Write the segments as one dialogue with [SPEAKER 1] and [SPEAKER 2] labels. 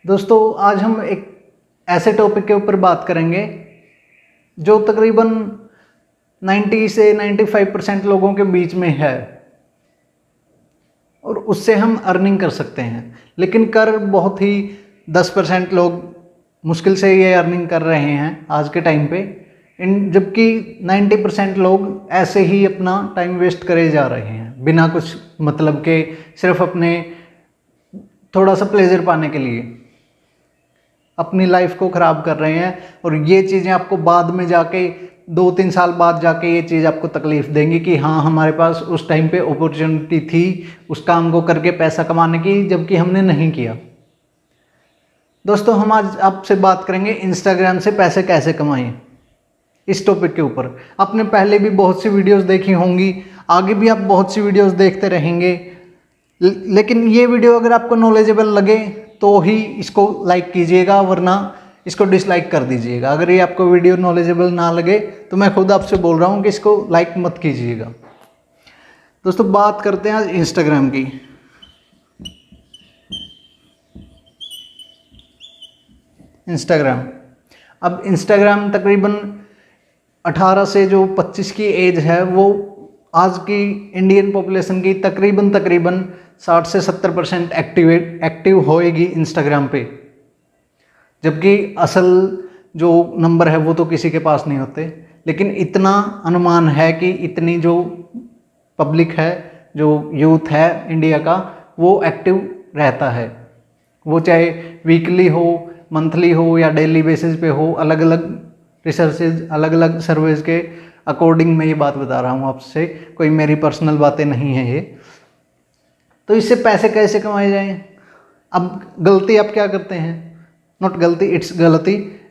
[SPEAKER 1] दोस्तों आज हम एक ऐसे टॉपिक के ऊपर बात करेंगे जो तकरीबन 90 से 95% लोगों के बीच में है और उससे हम अर्निंग कर सकते हैं, लेकिन कर बहुत ही 10% लोग मुश्किल से ये अर्निंग कर रहे हैं आज के टाइम पे, जबकि 90% लोग ऐसे ही अपना टाइम वेस्ट करे जा रहे हैं बिना कुछ मतलब के, सिर्फ अपने थोड़ा सा प्लेजर पाने के लिए अपनी लाइफ को ख़राब कर रहे हैं। और ये चीज़ें आपको बाद में जाके 2-3 साल बाद जाके ये चीज़ आपको तकलीफ़ देंगी कि हाँ हमारे पास उस टाइम पे अपॉर्चुनिटी थी उस काम को करके पैसा कमाने की, जबकि हमने नहीं किया। दोस्तों हम आज आपसे बात करेंगे इंस्टाग्राम से पैसे कैसे कमाएं। इस टॉपिक के ऊपर आपने पहले भी बहुत सी वीडियोस देखी होंगी, आगे भी आप बहुत सी वीडियोस देखते रहेंगे, लेकिन ये वीडियो अगर आपको नॉलेजेबल लगे तो ही इसको लाइक कीजिएगा, वरना इसको डिसलाइक कर दीजिएगा। अगर ये आपको वीडियो नॉलेजेबल ना लगे तो मैं खुद आपसे बोल रहा हूँ कि इसको लाइक मत कीजिएगा। दोस्तों बात करते हैं आज इंस्टाग्राम की। इंस्टाग्राम, अब इंस्टाग्राम तकरीबन 18 से जो 25 की एज है वो आज की इंडियन पॉपुलेशन की तकरीबन 60 से 70% एक्टिव होएगी इंस्टाग्राम पे, जबकि असल जो नंबर है वो तो किसी के पास नहीं होते। लेकिन इतना अनुमान है कि इतनी जो पब्लिक है, जो यूथ है इंडिया का, वो एक्टिव रहता है। वो चाहे वीकली हो, मंथली हो या डेली बेसिस पे हो, अलग अलग रिसर्चेज, अलग अलग सर्वेज के अकॉर्डिंग मैं ये बात बता रहा हूँ आपसे, कोई मेरी पर्सनल बातें नहीं है ये। तो इससे पैसे कैसे कमाए जाएं? अब गलती आप क्या करते हैं, नॉट गलती, इट्स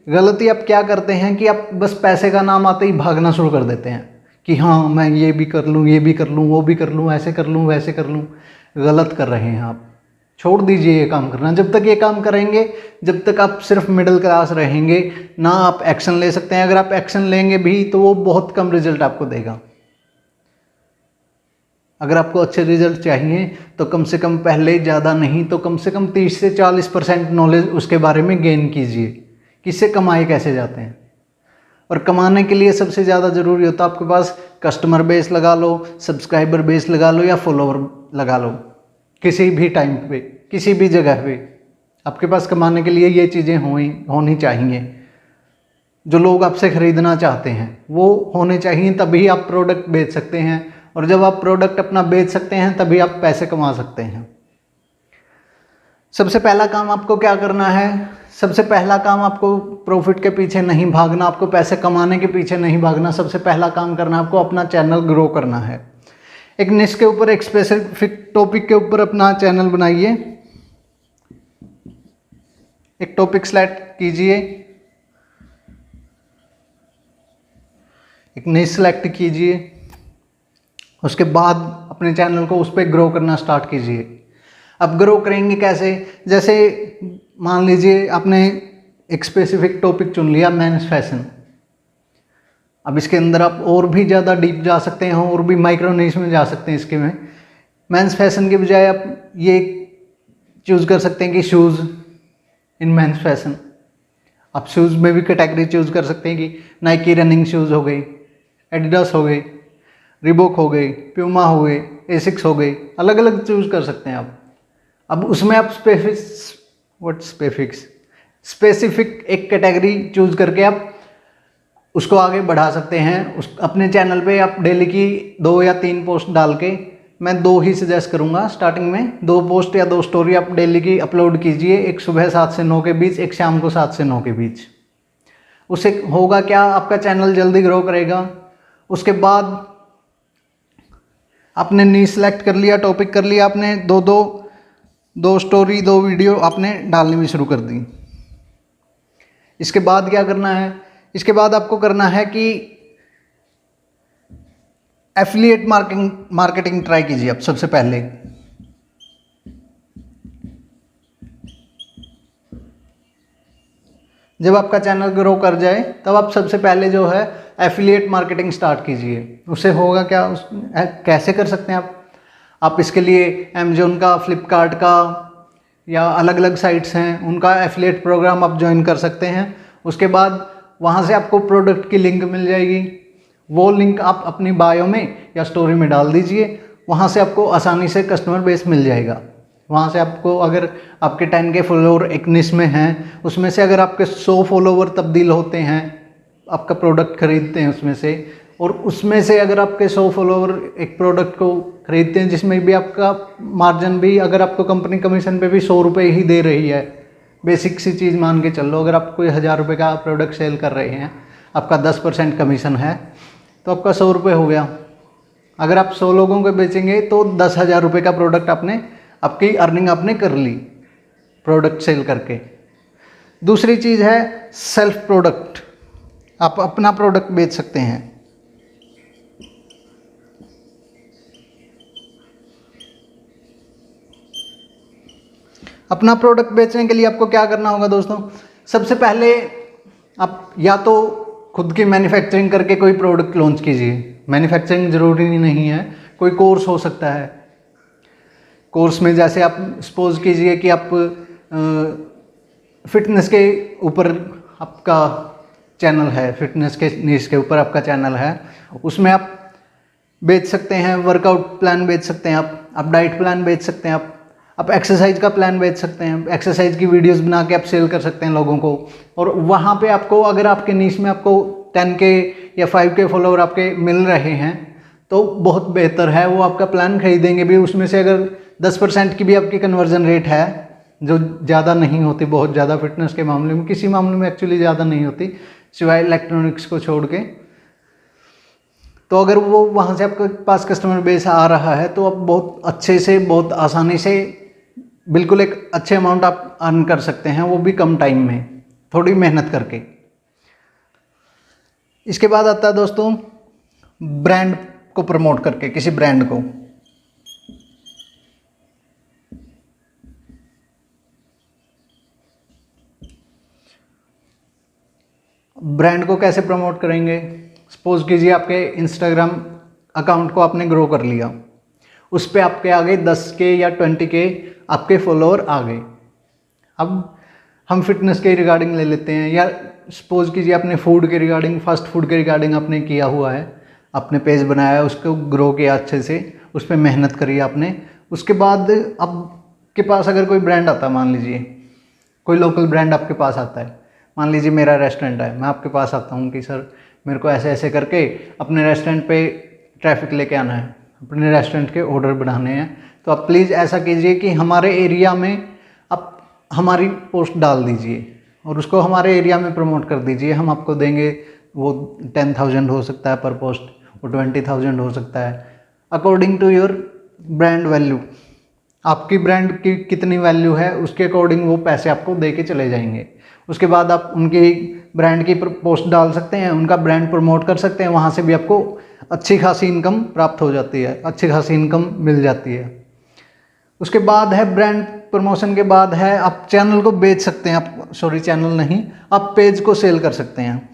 [SPEAKER 1] गलती आप क्या करते हैं कि आप बस पैसे का नाम आते ही भागना शुरू कर देते हैं कि हाँ मैं ये भी कर लूँ, ये भी कर लूँ, वो भी कर लूँ, ऐसे कर लूँ, वैसे कर लूँ। गलत कर रहे हैं आप, छोड़ दीजिए ये काम करना। जब तक ये काम करेंगे, जब तक आप सिर्फ मिडिल क्लास रहेंगे ना, आप एक्शन ले सकते हैं। अगर आप एक्शन लेंगे भी तो वो बहुत कम रिजल्ट आपको देगा। अगर आपको अच्छे रिजल्ट चाहिए तो कम से कम, पहले ज़्यादा नहीं तो कम से कम 30 से 40% नॉलेज उसके बारे में गेन कीजिए कि इससे कमाए कैसे जाते हैं। और कमाने के लिए सबसे ज़्यादा ज़रूरी होता है आपके पास कस्टमर बेस लगा लो, सब्सक्राइबर बेस लगा लो या फॉलोवर लगा लो। किसी भी टाइम पे, किसी भी जगह पे आपके पास कमाने के लिए ये चीज़ें होनी चाहिए। जो लोग आपसे ख़रीदना चाहते हैं वो होने चाहिए, तभी आप प्रोडक्ट बेच सकते हैं। और जब आप प्रोडक्ट अपना बेच सकते हैं तभी आप पैसे कमा सकते हैं। सबसे पहला काम आपको क्या करना है? सबसे पहला काम आपको प्रॉफिट के पीछे नहीं भागना, आपको पैसे कमाने के पीछे नहीं भागना। सबसे पहला काम करना आपको अपना चैनल ग्रो करना है। एक निश के ऊपर, एक स्पेसिफिक टॉपिक के ऊपर अपना चैनल बनाइए। एक टॉपिक सेलेक्ट कीजिए, एक निश सेलेक्ट कीजिए, उसके बाद अपने चैनल को उस पर ग्रो करना स्टार्ट कीजिए। अब ग्रो करेंगे कैसे? जैसे मान लीजिए आपने एक स्पेसिफिक टॉपिक चुन लिया, मेंस फैशन। अब इसके अंदर आप और भी ज़्यादा डीप जा सकते हैं और भी माइक्रो निश में जा सकते हैं। इसके में मेंस फैशन के बजाय आप ये चूज़ कर सकते हैं कि शूज़ इन मेंस फैशन। आप शूज़ में भी कैटेगरी चूज़ कर सकते हैं कि नाइकी रनिंग शूज़ हो गई, एडिडास हो गई, रिबॉक हो गई, प्यूमा हो गई, एसिक्स हो गई, अलग अलग चूज़ कर सकते हैं आप। अब उसमें आप स्पेसिफिक एक कैटेगरी चूज़ करके आप उसको आगे बढ़ा सकते हैं। अपने चैनल पे आप डेली की 2 या 3 पोस्ट डाल के, मैं 2 ही सजेस्ट करूँगा स्टार्टिंग में, 2 पोस्ट या 2 स्टोरी आप डेली की अपलोड कीजिए। एक सुबह 7 से 9 के बीच, एक शाम को 7 से 9 के बीच। उससे होगा क्या, आपका चैनल जल्दी ग्रो करेगा। उसके बाद आपने नीश सेलेक्ट कर लिया, टॉपिक कर लिया, आपने 2 स्टोरी, 2 वीडियो आपने डालनी भी शुरू कर दी। इसके बाद क्या करना है? इसके बाद आपको करना है कि एफिलिएट मार्केटिंग ट्राई कीजिए आप सबसे पहले। जब आपका चैनल ग्रो कर जाए तब आप सबसे पहले जो है एफिलिएट मार्केटिंग स्टार्ट कीजिए। उससे होगा क्या, कैसे कर सकते हैं आप इसके लिए अमेजोन का, फ्लिपकार्ट का या अलग अलग साइट्स हैं, उनका एफिलिएट प्रोग्राम आप ज्वाइन कर सकते हैं। उसके बाद वहाँ से आपको प्रोडक्ट की लिंक मिल जाएगी, वो लिंक आप अपनी बायो में या स्टोरी में डाल दीजिए, वहाँ से आपको आसानी से कस्टमर बेस मिल जाएगा। वहाँ से आपको अगर आपके 10 के फॉलोवर एक निश में हैं, उसमें से अगर आपके 100 फॉलोवर तब्दील होते हैं, आपका प्रोडक्ट खरीदते हैं उसमें से, और उसमें से अगर आपके 100 फॉलोवर एक प्रोडक्ट को खरीदते हैं जिसमें भी आपका मार्जिन भी, अगर आपको कंपनी कमीशन पे भी 100 रुपये ही दे रही है, बेसिक सी चीज़ मान के चल लो, अगर आप कोई 1000 रुपये का प्रोडक्ट सेल कर रहे हैं, आपका 10% कमीशन है, तो आपका 100 रुपये हो गया। अगर आप 100 लोगों को बेचेंगे तो 10,000 रुपये का प्रोडक्ट आपने, आपकी अर्निंग आपने कर ली प्रोडक्ट सेल करके। दूसरी चीज़ है सेल्फ प्रोडक्ट, आप अपना प्रोडक्ट बेच सकते हैं। अपना प्रोडक्ट बेचने के लिए आपको क्या करना होगा दोस्तों, सबसे पहले आप या तो खुद की मैन्युफैक्चरिंग करके कोई प्रोडक्ट लॉन्च कीजिए। मैन्युफैक्चरिंग ज़रूरी नहीं है, कोई कोर्स हो सकता है। कोर्स में जैसे आप सपोज कीजिए कि आप फिटनेस के ऊपर आपका चैनल है, फिटनेस के नीश के ऊपर आपका चैनल है, उसमें आप बेच सकते हैं, वर्कआउट प्लान बेच सकते हैं, आप डाइट प्लान बेच सकते हैं, आप एक्सरसाइज का प्लान बेच सकते हैं, एक्सरसाइज की वीडियोस बना के आप सेल कर सकते हैं लोगों को। और वहाँ पे आपको, अगर आपके नीश में आपको 10K या 5K फॉलोवर आपके मिल रहे हैं तो बहुत बेहतर है, वो आपका प्लान खरीदेंगे भी। उसमें से अगर 10% की भी आपकी कन्वर्जन रेट है, जो ज़्यादा नहीं होती, बहुत ज़्यादा फिटनेस के मामले में, किसी मामले में एक्चुअली ज़्यादा नहीं होती सिवाय इलेक्ट्रॉनिक्स को छोड़ के, तो अगर वो वहाँ से आपके पास कस्टमर बेस आ रहा है तो आप बहुत अच्छे से, बहुत आसानी से, बिल्कुल एक अच्छे अमाउंट आप अर्न कर सकते हैं, वो भी कम टाइम में, थोड़ी मेहनत करके। इसके बाद आता है दोस्तों ब्रांड को प्रमोट करके, किसी ब्रांड को। ब्रांड को कैसे प्रमोट करेंगे, सपोज कीजिए आपके इंस्टाग्राम अकाउंट को आपने ग्रो कर लिया, उस पर आपके आगे 10K या 20K आपके फॉलोअर आ गए। अब हम फिटनेस के रिगार्डिंग ले लेते हैं, या सपोज कीजिए आपने फूड के रिगार्डिंग, फास्ट फूड के रिगार्डिंग आपने किया हुआ है, आपने पेज बनाया है, उसको ग्रो किया अच्छे से, उस पर मेहनत करी आपने। उसके बाद आपके पास अगर कोई ब्रांड आता है, मान लीजिए कोई लोकल ब्रांड आपके पास आता है, मान लीजिए मेरा रेस्टोरेंट है, मैं आपके पास आता हूँ कि सर मेरे को ऐसे ऐसे करके अपने रेस्टोरेंट पे ट्रैफिक लेके आना है, अपने रेस्टोरेंट के ऑर्डर बढ़ाने हैं, तो आप प्लीज़ ऐसा कीजिए कि हमारे एरिया में आप हमारी पोस्ट डाल दीजिए और उसको हमारे एरिया में प्रमोट कर दीजिए। हम आपको देंगे, वो 10,000 हो सकता है पर पोस्ट, वो 20,000 हो सकता है, according to your brand value. आपकी ब्रांड की कितनी वैल्यू है उसके अकॉर्डिंग वो पैसे आपको दे के चले जाएंगे। उसके बाद आप उनकी ब्रांड की पोस्ट डाल सकते हैं, उनका ब्रांड प्रमोट कर सकते हैं, वहाँ से भी आपको अच्छी खासी इनकम प्राप्त हो जाती है, अच्छी खासी इनकम मिल जाती है। उसके बाद है ब्रांड प्रमोशन के बाद है आप चैनल को बेच सकते हैं, आप सॉरी चैनल नहीं, आप पेज को सेल कर सकते हैं।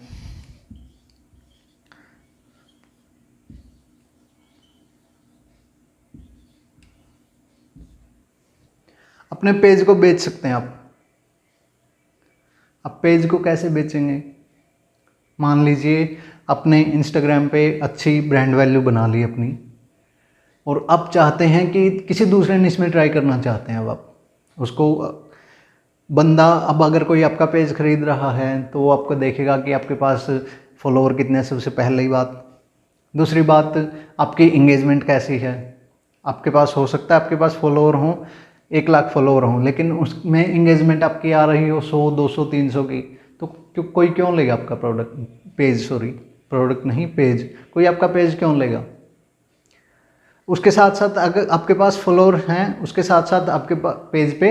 [SPEAKER 1] अपने पेज को बेच सकते हैं आप। अब पेज को कैसे बेचेंगे, मान लीजिए अपने इंस्टाग्राम पे अच्छी ब्रांड वैल्यू बना ली अपनी, और अब चाहते हैं कि किसी दूसरे निश में ट्राई करना चाहते हैं। अब आप उसको बंदा, अब अगर कोई आपका पेज खरीद रहा है तो वो आपको देखेगा कि आपके पास फॉलोवर कितने हैं, सबसे पहली बात। दूसरी बात, आपकी इंगेजमेंट कैसी है। आपके पास हो सकता है आपके पास फॉलोवर हों 1 लाख फॉलोवर हों, लेकिन उसमें इंगेजमेंट आपकी आ रही हो 100, 200, 300 की, तो कोई क्यों लेगा आपका पेज, प्रोडक्ट नहीं पेज, कोई आपका पेज क्यों लेगा। उसके साथ साथ अगर आपके पास फॉलोअर हैं, उसके साथ साथ आपके पेज पे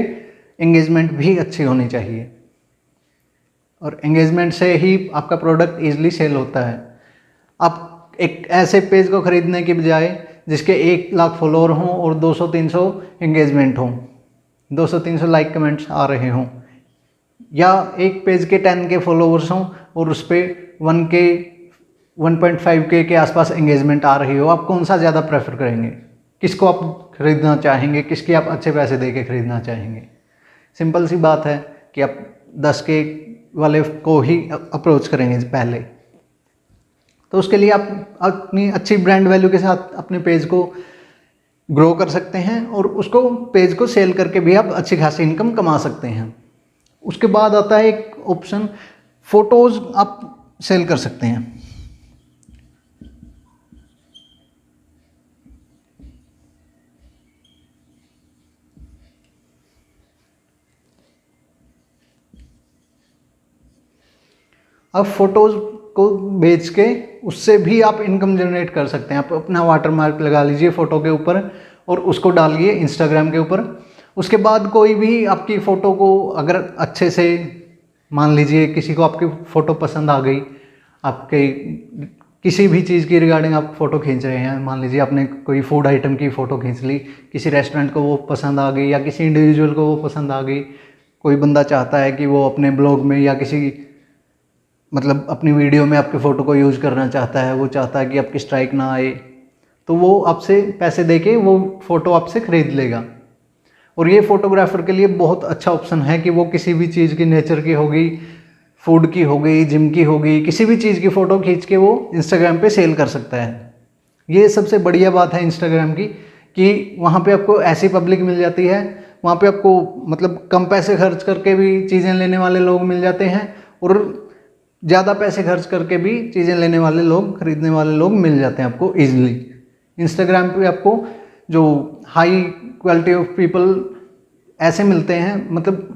[SPEAKER 1] एंगेजमेंट भी अच्छी होनी चाहिए, और एंगेजमेंट से ही आपका प्रोडक्ट ईजिली सेल होता है। आप एक ऐसे पेज को खरीदने के बजाय जिसके 1 लाख फॉलोअर हों और 200-300 एंगेजमेंट हों, 200-300 लाइक कमेंट्स आ रहे हों, या एक पेज के 10K फॉलोअर्स हों और उस पर 1K 1.5K के आसपास एंगेजमेंट आ रही हो, आप कौन सा ज़्यादा प्रेफर करेंगे, किसको आप खरीदना चाहेंगे, किसके आप अच्छे पैसे दे के खरीदना चाहेंगे। सिंपल सी बात है कि आप 10K वाले को ही अप्रोच करेंगे पहले। तो उसके लिए आप अपनी अच्छी ब्रांड वैल्यू के साथ अपने पेज को ग्रो कर सकते हैं और उसको पेज को सेल करके भी आप अच्छी खासी इनकम कमा सकते हैं। उसके बाद आता है एक ऑप्शन, फ़ोटोज़ आप सेल कर सकते हैं। अब फ़ोटोज़ को बेच के उससे भी आप इनकम जनरेट कर सकते हैं। आप अपना वाटरमार्क लगा लीजिए फ़ोटो के ऊपर और उसको डालिए इंस्टाग्राम के ऊपर। उसके बाद कोई भी आपकी फ़ोटो को अगर अच्छे से, मान लीजिए किसी को आपकी फ़ोटो पसंद आ गई, आपके किसी भी चीज़ की रिगार्डिंग आप फ़ोटो खींच रहे हैं, मान लीजिए आपने कोई फूड आइटम की फ़ोटो खींच ली, किसी रेस्टोरेंट को वो पसंद आ गई या किसी इंडिविजुअल को वो पसंद आ गई। कोई बंदा चाहता है कि वो अपने ब्लॉग में या किसी मतलब अपनी वीडियो में आपके फ़ोटो को यूज़ करना चाहता है, वो चाहता है कि आपकी स्ट्राइक ना आए, तो वो आपसे पैसे देके वो फ़ोटो आपसे ख़रीद लेगा। और ये फ़ोटोग्राफ़र के लिए बहुत अच्छा ऑप्शन है कि वो किसी भी चीज़ की, नेचर की हो गई, फूड की हो गई, जिम की हो गई, किसी भी चीज़ की फ़ोटो खींच के वो इंस्टाग्राम पे सेल कर सकता है। ये सबसे बढ़िया बात है इंस्टाग्राम की कि वहाँ पे आपको ऐसी पब्लिक मिल जाती है, वहाँ पे आपको मतलब कम पैसे खर्च करके भी चीज़ें लेने वाले लोग मिल जाते हैं और ज़्यादा पैसे खर्च करके भी चीज़ें लेने वाले लोग, खरीदने वाले लोग मिल जाते हैं आपको ईजिली। इंस्टाग्राम पे आपको जो हाई क्वालिटी ऑफ पीपल ऐसे मिलते हैं, मतलब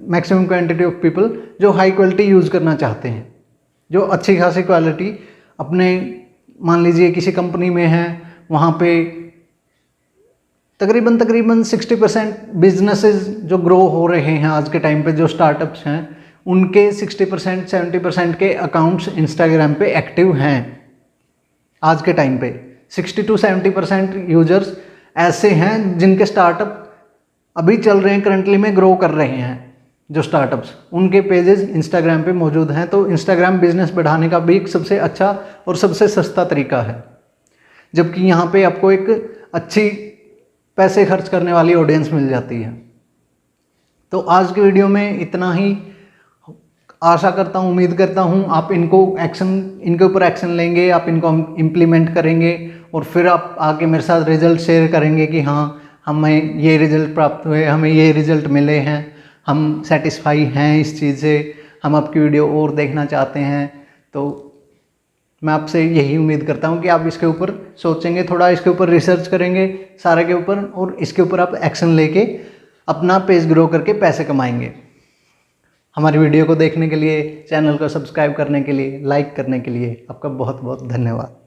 [SPEAKER 1] मैक्सिमम क्वांटिटी ऑफ पीपल जो हाई क्वालिटी यूज़ करना चाहते हैं, जो अच्छी खासी क्वालिटी अपने, मान लीजिए किसी कंपनी में है, वहाँ पे तकरीबन 60% बिजनेसेस जो ग्रो हो रहे हैं आज के टाइम पे, जो स्टार्टअप्स हैं, उनके 60% 70% के अकाउंट्स इंस्टाग्राम पे एक्टिव हैं आज के टाइम पे। 60 to 70% यूजर्स ऐसे हैं जिनके स्टार्टअप अभी चल रहे हैं, करंटली में ग्रो कर रहे हैं, जो स्टार्टअप्स, उनके पेजेस इंस्टाग्राम पे मौजूद हैं। तो इंस्टाग्राम बिजनेस बढ़ाने का भी एक सबसे अच्छा और सबसे सस्ता तरीका है, जबकि यहाँ पे आपको एक अच्छी पैसे खर्च करने वाली ऑडियंस मिल जाती है। तो आज की वीडियो में इतना ही। आशा करता हूँ, उम्मीद करता हूँ आप इनके ऊपर एक्शन लेंगे, आप इनको इम्प्लीमेंट करेंगे और फिर आप आके मेरे साथ रिजल्ट शेयर करेंगे कि हाँ, हमें ये रिजल्ट प्राप्त हुए, हमें ये रिजल्ट मिले हैं, हम सेटिस्फाई हैं इस चीज़ से, हम आपकी वीडियो और देखना चाहते हैं। तो मैं आपसे यही उम्मीद करता हूँ कि आप इसके ऊपर सोचेंगे, थोड़ा इसके ऊपर रिसर्च करेंगे सारे के ऊपर, और इसके ऊपर आप एक्शन लेके अपना पेज ग्रो करके पैसे कमाएंगे। हमारी वीडियो को देखने के लिए, चैनल को सब्सक्राइब करने के लिए, लाइक करने के लिए आपका बहुत बहुत धन्यवाद।